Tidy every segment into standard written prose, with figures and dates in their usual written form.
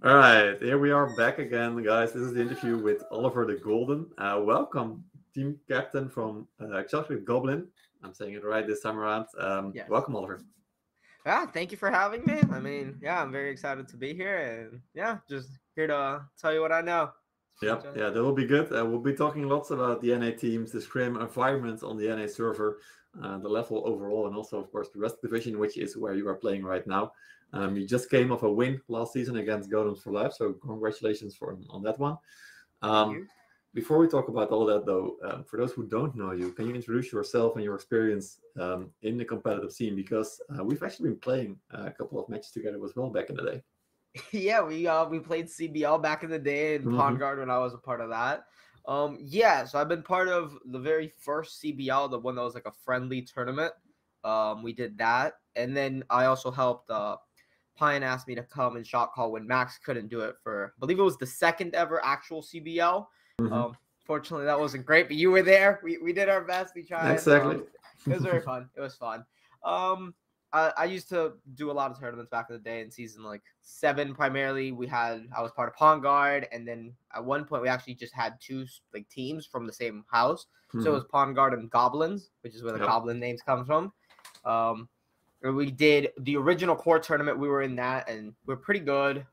All right, here we are back again, guys. This is the interview with Oliver the Golden. Welcome, team captain from Choc Goblin. I'm saying it right this time around. Yes. Welcome, Oliver. Yeah, thank you for having me. I mean, yeah, I'm very excited to be here and yeah, just here to tell you what I know. Yeah, yeah, that will be good. We'll be talking lots about the NA teams, the scrim environment on the NA server, the level overall, and also, of course, the Rest division, which is where you are playing right now. You just came off a win last season against Golems for Life, so congratulations on that one. Thank Um, you. Before we talk about all that, though, for those who don't know you, can you introduce yourself and your experience in the competitive scene? Because we've actually been playing a couple of matches together as well back in the day. Yeah, we played CBL back in the day in Pond Mm-hmm. Guard when I was a part of that. Yeah, so I've been part of the very first CBL, the one that was like a friendly tournament. We did that, and then I also helped. Pine asked me to come and shot call when Max couldn't do it for, I believe it was the second ever actual CBL. Mm-hmm. Fortunately, that wasn't great, but you were there. We did our best. We tried. Exactly. It was very fun. It was fun. I used to do a lot of tournaments back in the day in season like 7 primarily. I was part of Pawn Guard, and then at one point we actually just had two like teams from the same house. So it was Pawn Guard and Goblins, which is where the Yep. Goblin names come from. We did the original core tournament. We were in that, and we're pretty good.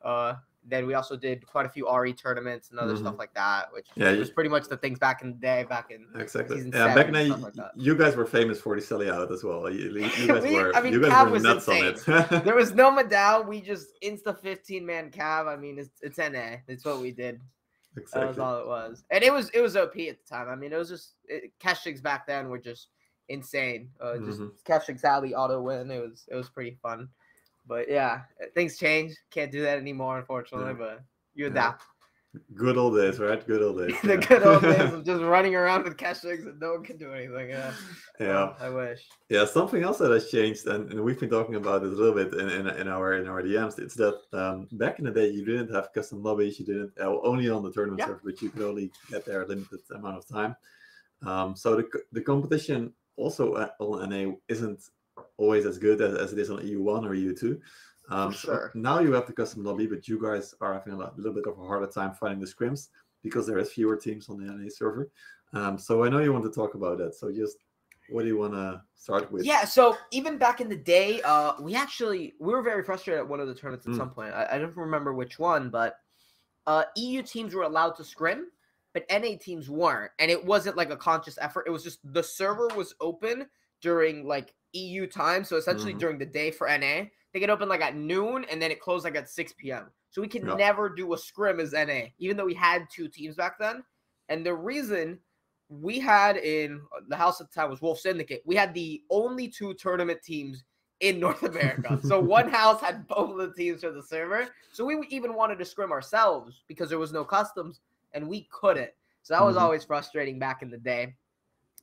Then we also did quite a few RE tournaments and other stuff like that, which was pretty much the things back in the day, back in exactly. season Yeah, 7 back and then, stuff like that. you guys were famous for the selling out as well. You guys were, I mean, you guys Cav were was nuts insane. on it. There was no Medal. We just insta 15-man Cav. I mean, it's NA. It's what we did. Exactly. That was all it was, and it was OP at the time. I mean, it was just Keshigs back then were just insane. Just Keshigs alley auto win. It was pretty fun. But yeah, things change. Can't do that anymore, unfortunately. But you adapt. Good old days, right? Good old days. The good old days of just running around with Keshigs and no one can do anything. Yeah. Yeah. I wish. Yeah, something else that has changed, and we've been talking about it a little bit in our DMs. It's that back in the day you didn't have custom lobbies. You didn't only on the tournament server, but you could only get there a limited amount of time. So the competition also on NA isn't always as good as it is on EU1 or EU2. For sure. So now you have the custom lobby, but you guys are having a little bit of a harder time finding the scrims because there is fewer teams on the NA server. So I know you want to talk about that. So just what do you want to start with? Yeah, so even back in the day, we were very frustrated at one of the tournaments at some point. I don't remember which one, but EU teams were allowed to scrim, but NA teams weren't. And it wasn't like a conscious effort. It was just the server was open during like EU time. So essentially during the day for NA. They get open like at noon and then it closed like at 6 p.m. So we could never do a scrim as NA, even though we had 2 teams back then. And the reason we had in the house at the time was Wolf Syndicate. We had the only 2 tournament teams in North America. So one house had both of the teams for the server. So we even wanted to scrim ourselves because there was no customs and we couldn't. So that was always frustrating back in the day.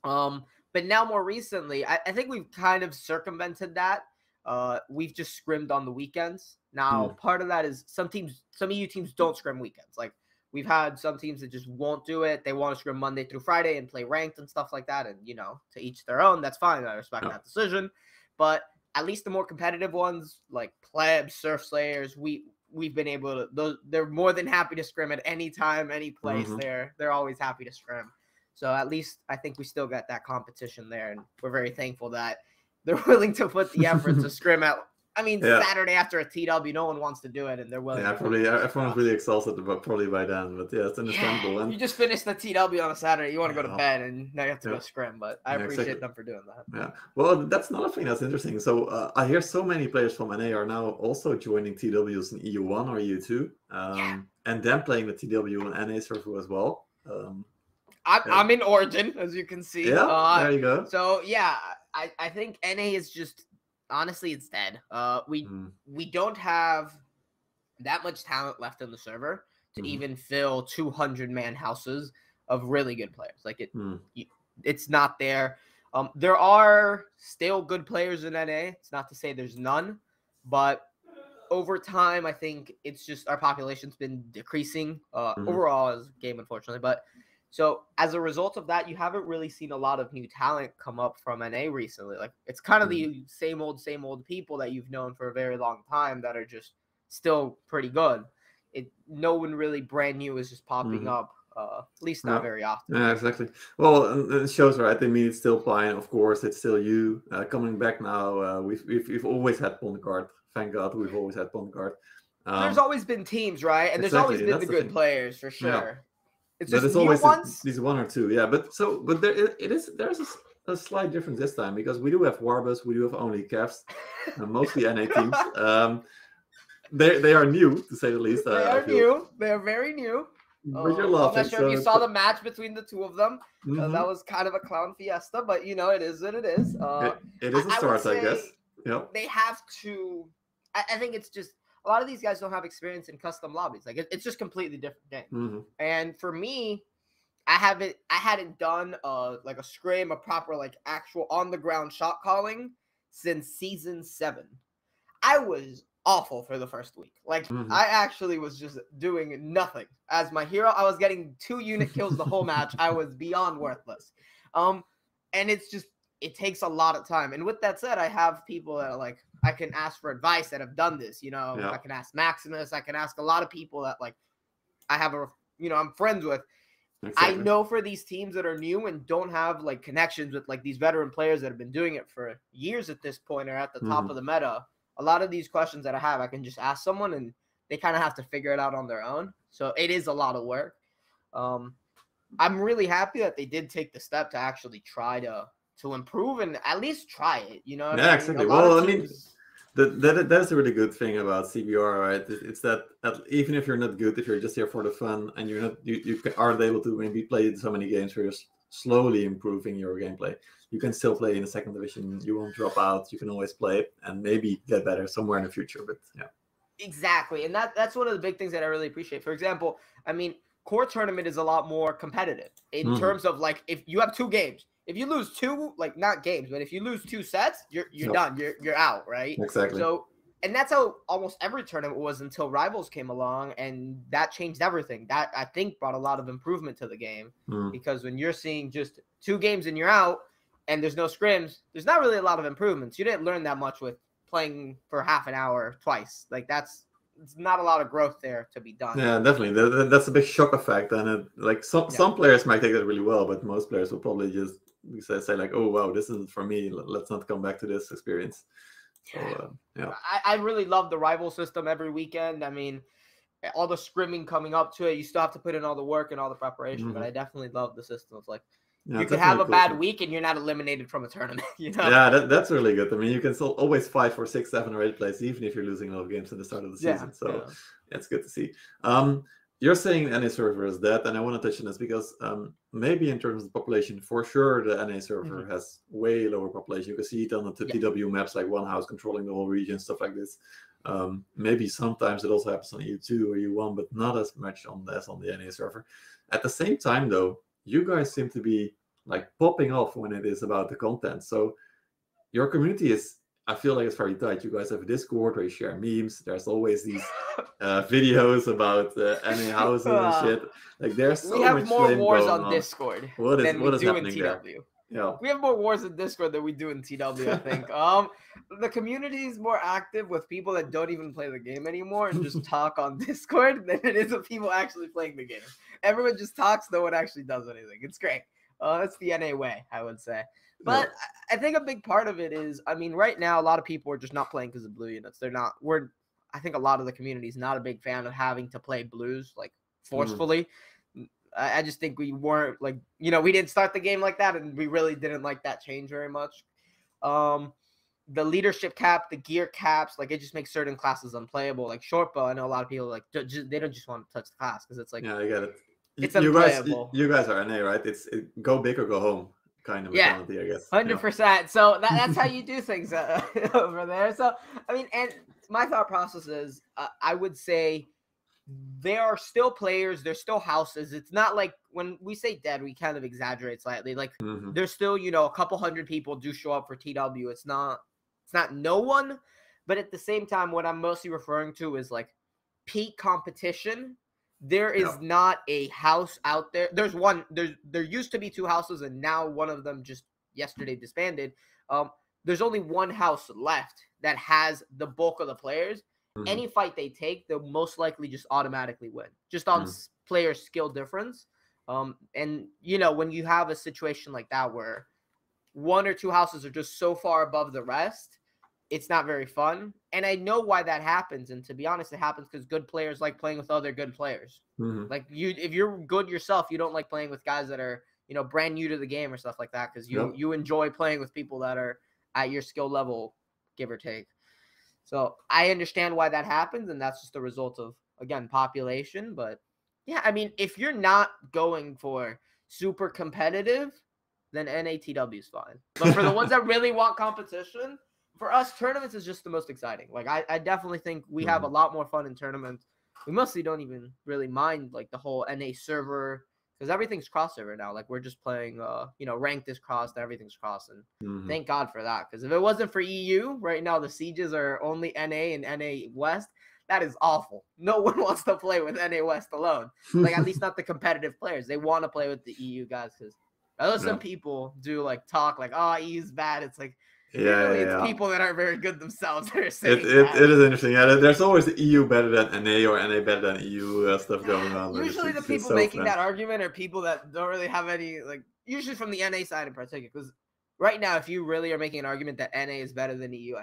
But now more recently, I think we've kind of circumvented that. We've just scrimmed on the weekends. Now, part of that is some EU teams don't scrim weekends. Like we've had some teams that just won't do it. They want to scrim Monday through Friday and play ranked and stuff like that. And, to each their own, that's fine. I respect that decision. But at least the more competitive ones like Plebs, Surf Slayers, we've been able to, they're more than happy to scrim at any time, any place. They're always happy to scrim. So at least I think we still got that competition there. And we're very thankful that they're willing to put the effort to scrim out. I mean, Saturday after a TW, no one wants to do it, and they're willing. Yeah, probably everyone's really exhausted, but probably by then. But yeah, it's understandable. You just finished the TW on a Saturday, you want to go to bed, and now you have to go scrim. But I appreciate them for doing that. Yeah, well, that's another thing that's interesting. So I hear so many players from NA are now also joining TWs in EU1 or EU2, and then playing the TW on NA server as well. I'm in Origin, as you can see. Yeah, there you go. So yeah, I think NA is just honestly it's dead. We don't have that much talent left in the server to even fill 200-man houses of really good players. Like it's not there. There are still good players in NA. It's not to say there's none, but over time, I think it's just our population's been decreasing overall as a game, unfortunately. But so as a result of that, you haven't really seen a lot of new talent come up from NA recently. Like it's kind of the same old people that you've known for a very long time that are just still pretty good. no one really brand new is just popping up. At least not very often. Yeah, exactly. Well, and it shows, right? I mean, it's still playing. Of course, it's still you coming back now. We've always had Pondcard. Thank God, we've always had Pondcard. There's always been teams, right? And there's always been the good players for sure. Yeah. It's just always these one or two, yeah. But there's a slight difference this time because we do have Warbus, we do have only Cavs, mostly NA teams. They are new to say the least. They are new. They are very new. But you're laughing. I'm not sure if you saw the match between the two of them. That was kind of a clown fiesta, but it is what it is. It is a start, I guess. Yeah. They have to. I think it's just a lot of these guys don't have experience in custom lobbies. Like it's just completely different game. And for me, I hadn't done like a scrim, a proper like actual on the ground shot calling since season 7. I was awful for the first week. Like I actually was just doing nothing as my hero. I was getting 2 unit kills the whole match. I was beyond worthless. And it takes a lot of time. And with that said, I have people that are like I can ask for advice that have done this. I can ask Maximus. I can ask a lot of people that like I have I'm friends with. Exactly. I know for these teams that are new and don't have like connections with like these veteran players that have been doing it for years at this point or at the top of the meta. A lot of these questions that I have, I can just ask someone and they kind of have to figure it out on their own. So it is a lot of work. I'm really happy that they did take the step to actually try to improve and at least try it. Yeah, exactly. Well, I mean, that's a really good thing about CBR, right? It's that even if you're not good, if you're just here for the fun and you aren't able to maybe play so many games where you're slowly improving your gameplay, you can still play in the 2nd division. You won't drop out. You can always play it and maybe get better somewhere in the future. But yeah, exactly. And that's one of the big things that I really appreciate. For example, I mean, core tournament is a lot more competitive in terms of like if you have 2 games. If you lose 2, like not games, but if you lose 2 sets, you're done. You're out, right? Exactly. So, and that's how almost every tournament was until Rivals came along, and that changed everything. That I think brought a lot of improvement to the game because when you're seeing just 2 games and you're out, and there's no scrims, there's not really a lot of improvements. You didn't learn that much with playing for half an hour twice. Like it's not a lot of growth there to be done. Yeah, definitely. That's a big shock effect, and some players might take that really well, but most players will probably just say like, "Oh wow, this isn't for me. Let's not come back to this experience." So I really love the rival system every weekend. I mean, all the scrimming coming up to it, you still have to put in all the work and all the preparation, but I definitely love the system. It's like you could have a bad week and you're not eliminated from a tournament. Yeah, that's really good. I mean, you can still always fight for 6, 7, or 8 places, even if you're losing a lot of games at the start of the season. So it's good to see. You're saying NA server is dead, and I want to touch on this because maybe in terms of population, for sure, the NA server has way lower population. You can see it on the TW maps, like one house controlling the whole region, stuff like this. Maybe sometimes it also happens on EU2 or EU1, but not as much on the NA server. At the same time, though, you guys seem to be like popping off when it is about the content. So your community is, I feel like it's very tight. You guys have a Discord where you share memes. There's always these videos about NA houses and shit. Like there's so much. We have more wars on Discord than we do in TW. There? Yeah, we have more wars in Discord than we do in TW. I think. The community is more active with people that don't even play the game anymore and just talk on Discord than it is with people actually playing the game. Everyone just talks. No one actually does anything. It's great. That's the NA way, I would say. But I think a big part of it is, I mean, right now, a lot of people are just not playing because of blue units. I think a lot of the community is not a big fan of having to play blues, like, forcefully. I just think we weren't, like, we didn't start the game like that, and we really didn't like that change very much. The leadership cap, the gear caps, like, it just makes certain classes unplayable. Like, Shortbow, I know a lot of people, like, they don't just want to touch the class because it's like... Yeah, I get it. It's unplayable. You guys are NA, right? It's go big or go home kind of mentality, I guess. 100%. So that's how you do things over there. So, I mean, and my thought process is, I would say there are still players, there's still houses. It's not like when we say dead, we kind of exaggerate slightly. Like there's still, a couple hundred people do show up for TW. It's not no one, but at the same time, what I'm mostly referring to is like peak competition. There is not a house out there. There's one. There used to be 2 houses, and now one of them just yesterday disbanded. There's only one house left that has the bulk of the players, any fight they take, they'll most likely just automatically win, just on player skill difference. And you know, when you have a situation like that where one or two houses are just so far above the rest, it's not very fun. And I know why that happens. And to be honest, it happens because good players like playing with other good players. Like if you're good yourself, you don't like playing with guys that are, you know, brand new to the game or stuff like that, because you enjoy playing with people that are at your skill level, give or take. So I understand why that happens, and that's just the result of, again, population. But yeah, I mean, if you're not going for super competitive, then NATW is fine. But for the ones that really want competition, for us, tournaments is just the most exciting. Like, I definitely think we have a lot more fun in tournaments. We mostly don't even really mind, like, the whole NA server, because everything's cross-server now. Like, we're just playing, you know, ranked is crossed, everything's crossed, and thank God for that. Because if it wasn't for EU, right now the sieges are only NA and NA West. That is awful. No one wants to play with NA West alone. Like, at least not the competitive players. They want to play with the EU guys, because I know some people do, like, talk like, oh, EU's bad. It's like, it's people that aren't very good themselves that are saying it is interesting. Yeah, there's always the EU better than NA or NA better than EU stuff going on. Usually the people making that argument are people that don't really have any, like, usually from the NA side in particular. Because right now, if you really are making an argument that NA is better than EU,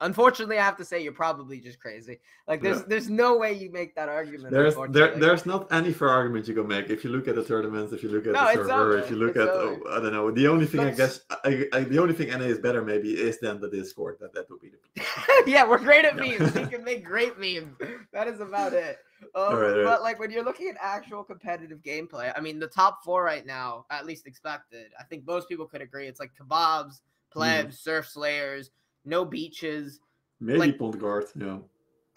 unfortunately, I have to say you're probably just crazy. Like, there's no way you make that argument. There's not any fair argument you can make. If you look at the tournaments, if you look at the server, if you look at I don't know. The only thing the only thing NA is better maybe is then the Discord. That would be the yeah, we're great at memes. We can make great memes. That is about it. But like when you're looking at actual competitive gameplay, I mean, the top 4 right now, at least expected, I think most people could agree. It's like Kebabs, Plebs, Surf Slayers. No beaches. Maybe like, Pond Guard, yeah.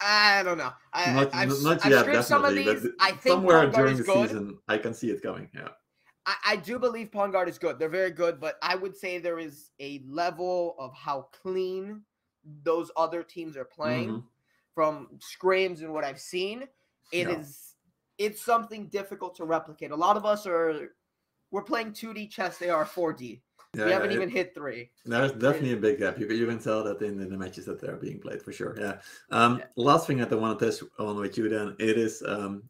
I don't know. I've stripped some of these. I think somewhere during the season, I can see it coming. Yeah. I do believe Pond Guard is good. They're very good, but I would say there is a level of how clean those other teams are playing from scrims and what I've seen. It's something difficult to replicate. A lot of us we're playing 2D chess. They are 4D. We haven't even hit 3. There's definitely a big gap. You can tell that in the matches that are being played for sure. Yeah. Last thing that I want to test on with you then, it is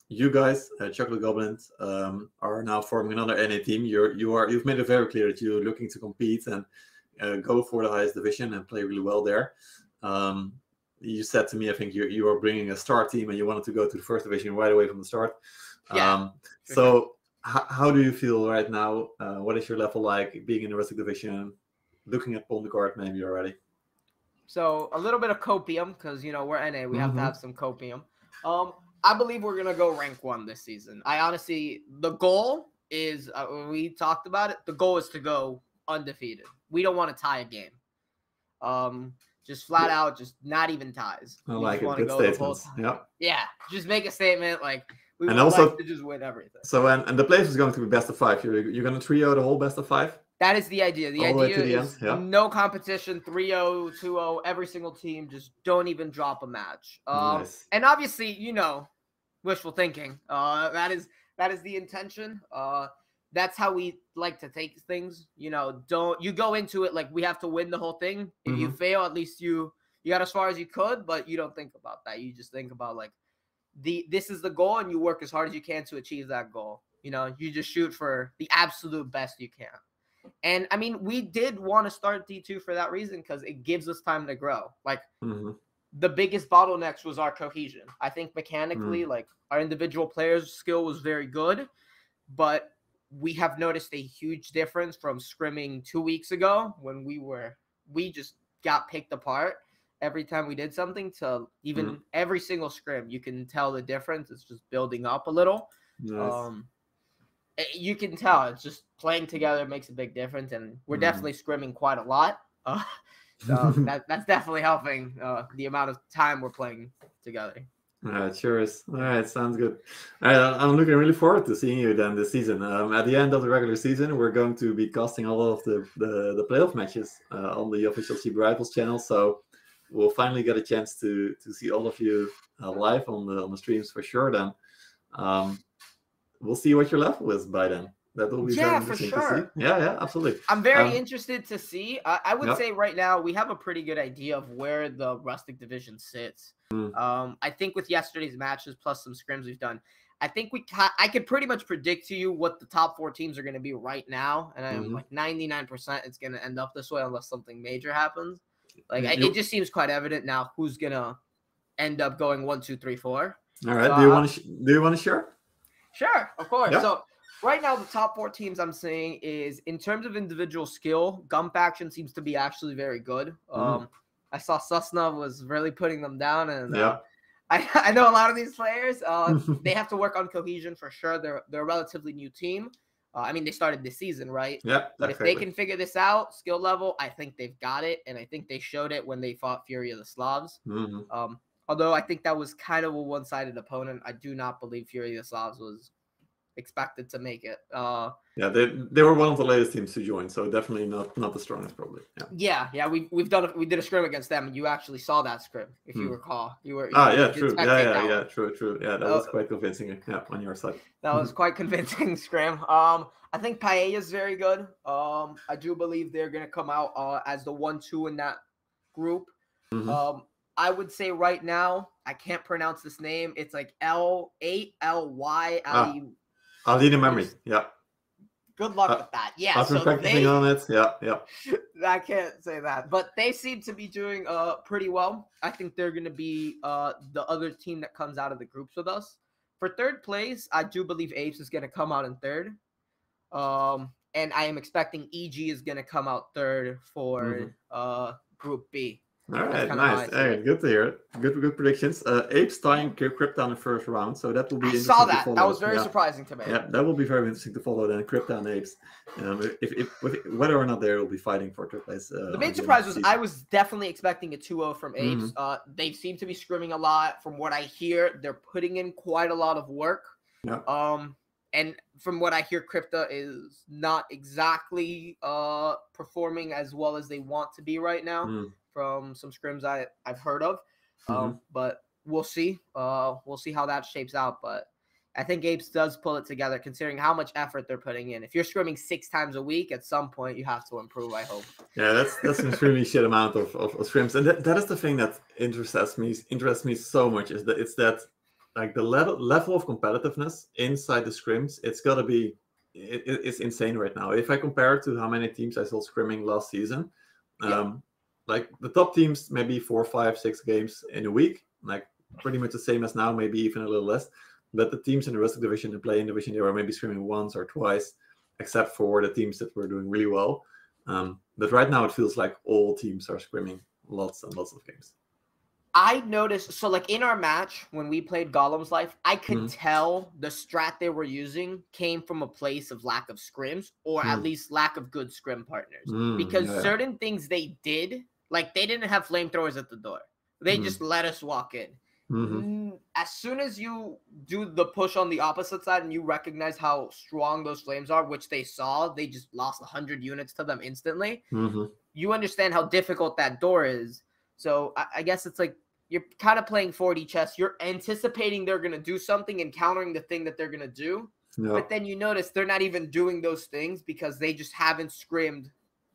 you guys, Chocolate Goblins, are now forming another NA team. You've made it very clear that you're looking to compete and go for the highest division and play really well there. You said to me, I think you are bringing a star team and you wanted to go to the first division right away from the start. So. How do you feel right now? What is your level like being in the Rustic division, looking at Pond Guard maybe already? So a little bit of copium because, you know, we're NA. We have to have some copium. I believe we're going to go rank 1 this season. I honestly, the goal is, we talked about it, the goal is to go undefeated. We don't want to tie a game. Just flat out, just not even ties. I like it. Good statements. Yeah, just make a statement like, we would like to just win everything. So, and the place is going to be best of 5. You're going to trio the whole best of 5? That is the idea. The idea is no competition, 3-0, 2-0, every single team. Just don't even drop a match. Nice. And obviously, you know, wishful thinking. That is the intention. That's how we like to take things. You know, you go into it like we have to win the whole thing. If you fail, at least you got as far as you could, but you don't think about that. You just think about like, this is the goal and you work as hard as you can to achieve that goal. You know, you just shoot for the absolute best you can. And I mean, we did want to start D2 for that reason, because it gives us time to grow. Like the biggest bottlenecks was our cohesion. I think mechanically, like our individual players' skill was very good, but we have noticed a huge difference from scrimming 2 weeks ago when we just got picked apart every time we did something to even every single scrim. You can tell the difference. It's just building up a little. Nice. You can tell it's just playing together makes a big difference, and we're definitely scrimming quite a lot. So that's definitely helping the amount of time we're playing together. It sure is. All right, sounds good. All right, I'm looking really forward to seeing you then this season. At the end of the regular season, we're going to be casting all of the playoff matches on the official CB Rivals channel. So we'll finally get a chance to see all of you live on the streams for sure. Then we'll see what your level is by then. That will be very for interesting sure. to see. Yeah, absolutely. I'm very interested to see. I would Yep. say right now we have a pretty good idea of where the Rustic division sits. I think with yesterday's matches plus some scrims we've done, I think I could pretty much predict to you what the top 4 teams are going to be right now, and I'm like 99% it's going to end up this way unless something major happens. Like it just seems quite evident now who's going to end up going 1, 2, 3, 4. All right. So, do you want to share? Sure, of course. Yeah. So right now, the top 4 teams I'm seeing is, in terms of individual skill, Gum Faction seems to be actually very good. I saw Susna was really putting them down, and I know a lot of these players. They have to work on cohesion for sure. They're a relatively new team. I mean, they started this season, right? Yep. But if they can figure this out, skill level, I think they've got it, and I think they showed it when they fought Fury of the Slavs. Although I think that was kind of a one-sided opponent. I do not believe Fury of the Slavs was expected to make it. They were one of the latest teams to join, so definitely not the strongest, probably. Yeah. We did a scrim against them, and you actually saw that scrim, if you recall. You were true. Yeah, true. Yeah, that was quite convincing. Yeah, on your side. That was quite convincing scrim. I think Paella is very good. I do believe they're gonna come out as the 1-2 in that group. I would say right now, I can't pronounce this name. It's like L8LY. Ali the memory. Yeah. Good luck with that. Yeah. I've been practicing on it. Yeah. I can't say that, but they seem to be doing pretty well. I think they're going to be the other team that comes out of the groups with us. For third place, I do believe Apes is going to come out in third. And I am expecting EG is going to come out third for Group B. All right, nice. Hey, good to hear it. Good predictions. Apes tying Crypto in the first round, so that will be interesting. I saw that. To follow. That was very surprising to me. Yeah, that will be very interesting to follow. Then Crypto and Apes, whether or not they will be fighting for third place. The main surprise was I was definitely expecting a 2-0 from Apes. They seem to be scrimming a lot. From what I hear, they're putting in quite a lot of work. Yeah. And from what I hear, Crypto is not exactly performing as well as they want to be right now. From some scrims I've heard of. But we'll see. We'll see how that shapes out. But I think Apes does pull it together, considering how much effort they're putting in. If you're scrimming 6 times a week, at some point you have to improve, I hope. Yeah, that's an extremely shit amount of scrims. And that is the thing that interests me so much, is that it's that like the level of competitiveness inside the scrims, it's gotta be it's insane right now. If I compare it to how many teams I saw scrimming last season, like the top teams, maybe 4, 5, 6 games in a week, like pretty much the same as now, maybe even a little less. But the teams in the Rustic division and playing division, they were maybe scrimming once or twice, except for the teams that were doing really well. But right now it feels like all teams are scrimming lots and lots of games. I noticed, so like in our match when we played Golem's Life, I could tell the strat they were using came from a place of lack of scrims, or at least lack of good scrim partners. Because certain things they did, like they didn't have flamethrowers at the door. They just let us walk in. As soon as you do the push on the opposite side and you recognize how strong those flames are, which they saw, they just lost 100 units to them instantly. You understand how difficult that door is. So I guess it's like you're kind of playing 4D chess. You're anticipating they're going to do something and countering the thing that they're going to do. But then you notice they're not even doing those things because they just haven't scrimmed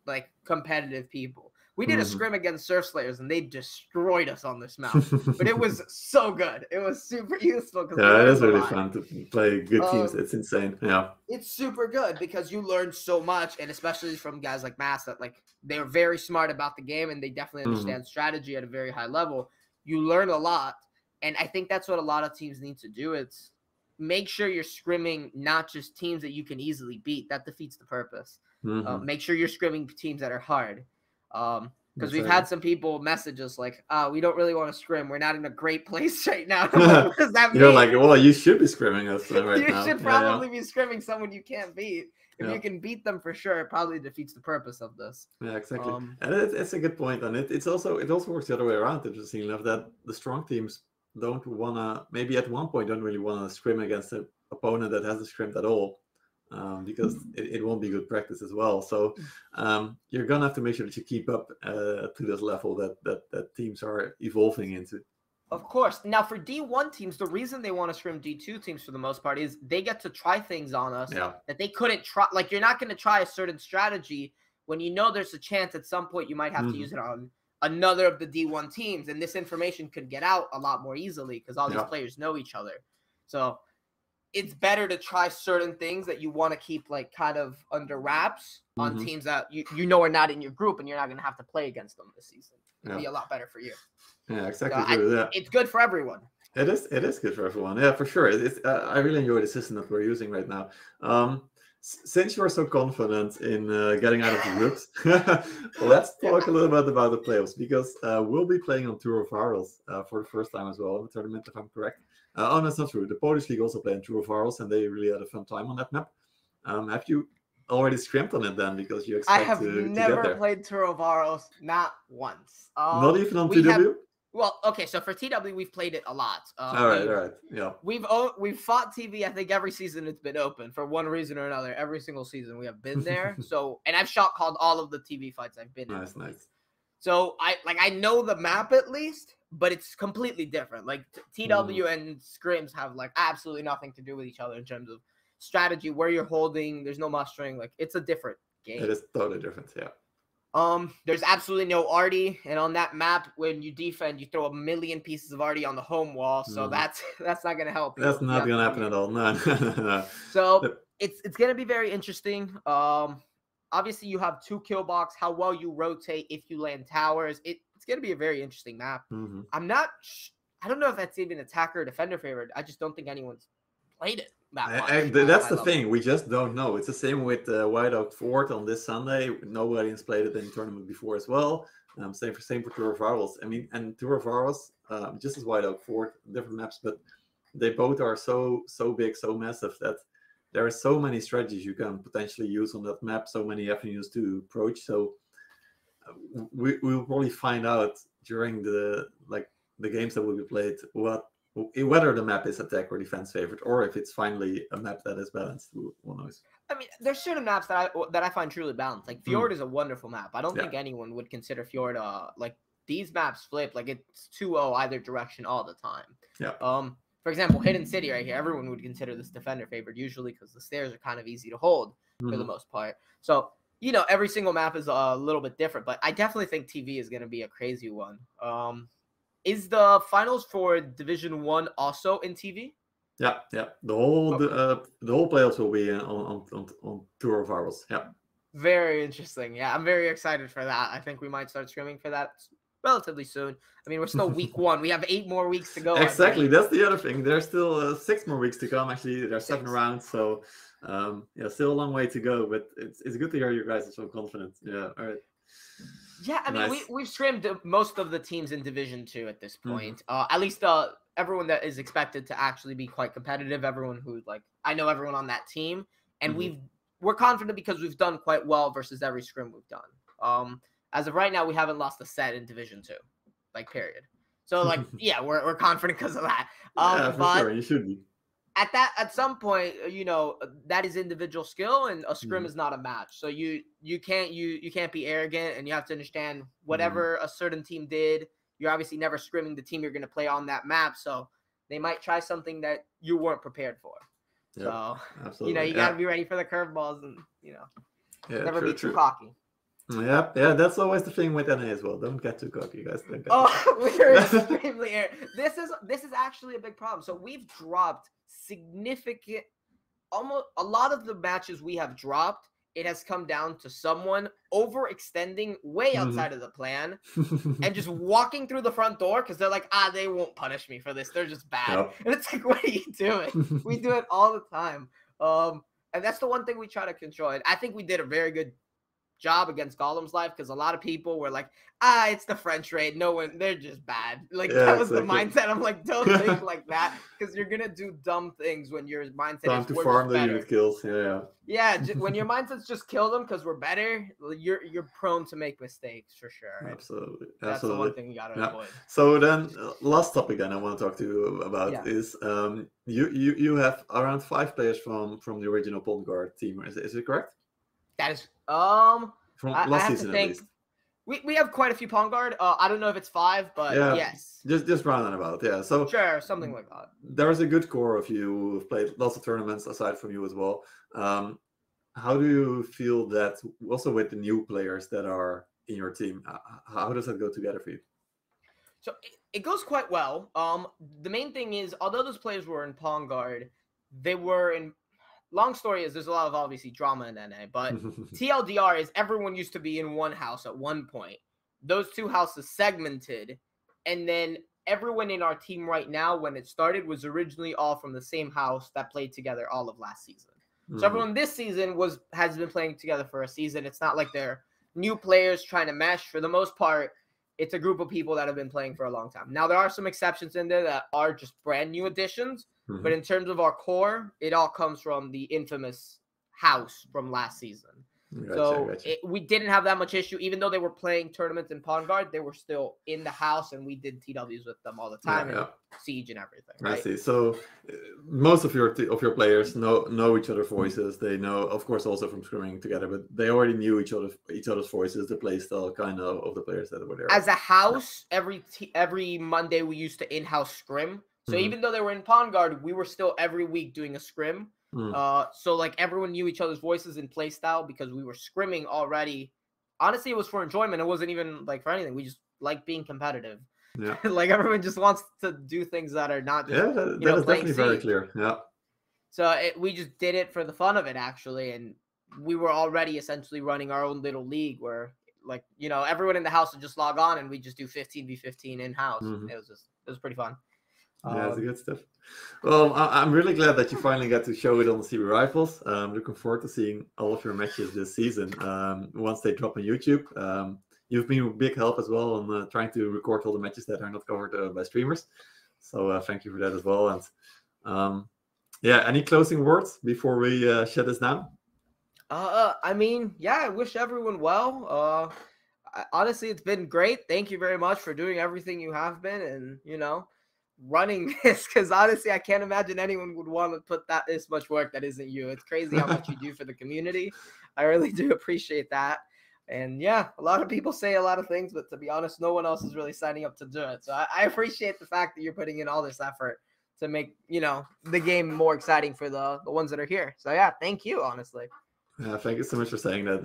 like competitive people. We did a scrim against Surf Slayers, and they destroyed us on this map. But it was so good. It was super useful. Yeah, it is really fun to play good teams. It's insane. Yeah. It's super good because you learn so much, and especially from guys like Mass, that like they're very smart about the game, and they definitely understand strategy at a very high level. You learn a lot, and I think that's what a lot of teams need to do. It's make sure you're scrimming not just teams that you can easily beat. That defeats the purpose. Make sure you're scrimming teams that are hard. Because we've had some people message us like, we don't really want to scrim. We're not in a great place right now. Like, what does that mean? You're like, well, you should be scrimming us right you now. You should probably be scrimming someone you can't beat. If you can beat them for sure, it probably defeats the purpose of this. Yeah, exactly. And it's a good point. And it also works the other way around, interesting enough, that the strong teams don't want to, maybe at one point, don't really want to scrim against an opponent that hasn't scrimmed at all. Because it won't be good practice as well. So you're gonna have to make sure that you keep up to this level that teams are evolving into. Of course. Now, for D1 teams, the reason they want to scrim D2 teams for the most part is they get to try things on us that they couldn't try. Like, you're not going to try a certain strategy when you know there's a chance at some point you might have to use it on another of the D1 teams, and this information could get out a lot more easily because all these players know each other. So it's better to try certain things that you want to keep like kind of under wraps on teams that you know are not in your group, and you're not going to have to play against them this season. It'd be a lot better for you. Yeah, exactly. So it's good for everyone. It is good for everyone. Yeah, for sure. I really enjoy the system that we're using right now. Since you are so confident in getting out of the groups, let's talk a little bit about the playoffs, because we'll be playing on Tour of Varels for the first time as well in the tournament, if I'm correct. Oh, that's not true. The Polish League also played on Tour of Varels, and they really had a fun time on that map. Have you already scrimped on it then, because you expect to get there? I have never played Tour of Varels, not once. Not even on TW? Well, okay, so for TW, we've played it a lot. All right, yeah. We've fought TV, I think, every season it's been open for one reason or another. Every single season we have been there. And I've shot called all of the TV fights I've been in. Nice. So I know the map at least, but it's completely different. Like TW and scrims have like absolutely nothing to do with each other in terms of strategy, where you're holding. There's no mustering. Like, it's a different game. It is totally different, yeah. There's absolutely no arty, and on that map, when you defend, you throw a million pieces of arty on the home wall, so that's not gonna help. That's not gonna happen at all. No. So it's gonna be very interesting. Obviously you have 2 kill box. How well you rotate if you land towers, it's gonna be a very interesting map. I don't know if that's even attacker or defender favorite. I just don't think anyone's played it. That's the thing. We just don't know. It's the same with White Oak Fort on this Sunday. Nobody has played it in the tournament before as well. Same for Tour of Varels. I mean, and Tour of Varels, just as White Oak Fort, different maps, but they both are so big, so massive that there are so many strategies you can potentially use on that map. So many avenues to approach. So we'll probably find out during the games that will be played whether the map is attack or defense favorite, or if it's finally a map that is balanced. Who knows? I mean, there's certain maps that I find truly balanced. Like Fjord is a wonderful map. I don't think anyone would consider Fjord like these maps flip. Like, it's 2-0 either direction all the time. Yeah. For example, Hidden City right here, everyone would consider this defender favored usually because the stairs are kind of easy to hold for the most part. So, every single map is a little bit different, but I definitely think TV is going to be a crazy one. Is the finals for Division 1 also in TV? Yeah. The whole playoffs will be on Tour of Varels. Yeah. Very interesting. Yeah, I'm very excited for that. I think we might start streaming for that relatively soon. I mean, we're still week 1. We have 8 more weeks to go. Exactly. That's the other thing. There's still 6 more weeks to come. Actually, there's 7 rounds. So, still a long way to go. But it's good to hear you guys are so confident. Yeah. All right. Yeah, I mean, we've scrimmed most of the teams in Division 2 at this point. At least everyone that is expected to actually be quite competitive. Everyone who's I know everyone on that team, and we're confident because we've done quite well versus every scrim we've done. As of right now, we haven't lost a set in Division 2, period. So yeah, we're confident because of that. For sure, you should be. At some point, that is individual skill, and a scrim is not a match. So you can't be arrogant, and you have to understand whatever a certain team did. You're obviously never scrimming the team you're going to play on that map, so they might try something that you weren't prepared for. Yep, so absolutely. You got to be ready for the curveballs, and never be too cocky. Yeah, that's always the thing with NA as well. Don't get too cocky, guys. We're extremely This is actually a big problem. So we've dropped significant, almost a lot of the matches we have dropped. It has come down to someone overextending way outside of the plan and just walking through the front door because they're like, they won't punish me for this. They're just bad. Yep. And it's like, what are you doing? We do it all the time. And that's the one thing we try to control. And I think we did a very good job against Golem's Life because a lot of people were like, it's the French raid. No one, they're just bad. That was the mindset. I'm like, don't think like that because you're gonna do dumb things when your mindset time is to farm the unit kills. Yeah. When your mindset's just kill them because we're better, you're prone to make mistakes for sure. Absolutely. That's the one thing you gotta avoid. So then, last topic then I want to talk to you about is you have around 5 players from the original Pond Guard team. Is it correct? That is from last season at least. We have quite a few pawn guard. I don't know if it's 5, but yes. Just round and about, yeah. So sure, something like that. There's a good core of you who've played lots of tournaments aside from you as well. How do you feel that also with the new players that are in your team? How does that go together for you? So it goes quite well. The main thing is, although those players were in pawn guard, they were in. Long story is there's a lot of obviously drama in NA, but TLDR is everyone used to be in one house at one point. Those two houses segmented, and then everyone in our team right now, when it started, was originally all from the same house that played together all of last season. So everyone this season has been playing together for a season. It's not like they're new players trying to mesh. For the most part, it's a group of people that have been playing for a long time. Now, there are some exceptions in there that are just brand new additions. But in terms of our core, it all comes from the infamous house from last season. Gotcha. We didn't have that much issue. Even though they were playing tournaments in pawn guard, they were still in the house, and we did TWs with them all the time and siege and everything. Right? I see. So most of your players know each other's voices. They know, of course, also from scrimming together, but they already knew each other's voices, the play style kind of the players that were there. As a house, every Monday we used to in-house scrim. So even though they were in pawn guard, we were still every week doing a scrim. So like everyone knew each other's voices and play style because we were scrimming already. Honestly, it was for enjoyment. It wasn't even like for anything. We just like being competitive. Yeah. Like everyone just wants to do things that are not just that is definitely very clear. Yeah. So we just did it for the fun of it actually, and we were already essentially running our own little league where like everyone in the house would just log on and we just do 15v15 in house. It was pretty fun. Yeah, that's good stuff. Well, I'm really glad that you finally got to show it on the CB Rifles. Looking forward to seeing all of your matches this season once they drop on YouTube. You've been a big help as well on trying to record all the matches that are not covered by streamers. So thank you for that as well. And any closing words before we shut this down? I wish everyone well. Honestly, it's been great. Thank you very much for doing everything you have been, and running this, because honestly I can't imagine anyone would want to put this much work that isn't you. It's crazy how much you do for the community. I really do appreciate that. And a lot of people say a lot of things, but to be honest, no one else is really signing up to do it. So I appreciate the fact that you're putting in all this effort to make the game more exciting for the ones that are here. So thank you, honestly. Thank you so much for saying that.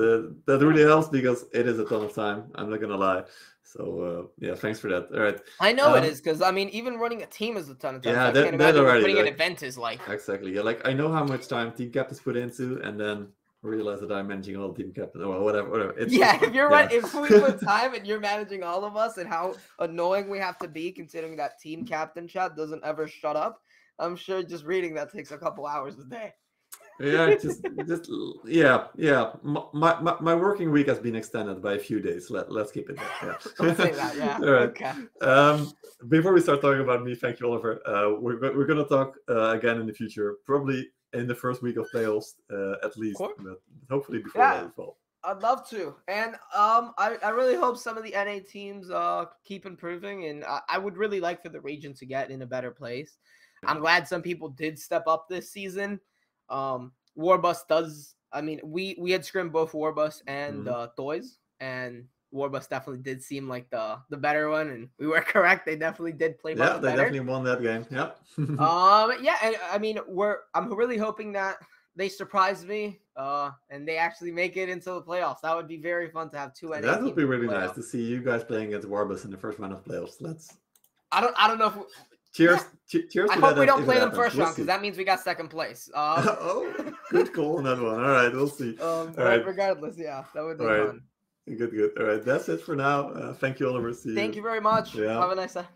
That really helps because it is a ton of time. I'm not gonna lie. So thanks for that. All right. I know it is because even running a team is a ton of time. Yeah, so I can't imagine what putting an event is like. Exactly. Yeah, like I know how much time team captains put into, and then realize that I'm managing all the team captains. Well, whatever. If you're right. If we put time and you're managing all of us, and how annoying we have to be, considering that team captain chat doesn't ever shut up. I'm sure just reading that takes a couple hours a day. My working week has been extended by a few days. Let's keep it there. Yeah. Don't say that. Yeah. All right. Okay. Before we start talking about me, thank you, Oliver. We're gonna talk again in the future, probably in the first week of playoffs, at least, but hopefully before that as well. I'd love to, and I really hope some of the NA teams keep improving, and I would really like for the region to get in a better place. I'm glad some people did step up this season. Warbus does. I mean, we had scrimmed both Warbus and Toys, and Warbus definitely did seem like the better one, and we were correct. They definitely did play much better. Yeah, they definitely won that game. Yeah. And I mean, I'm really hoping that they surprise me, and they actually make it into the playoffs. That would be very fun to have two NA That would be really nice to see you guys playing against Warbus in the first round of playoffs. I don't know if. Cheers! Cheers! I hope we don't play them first round because that means we got second place. Oh, good call on that one. All right, we'll see. Regardless, that would be fun. Good. All right, that's it for now. Thank you, Oliver. See you. Thank you very much. Have a nice day.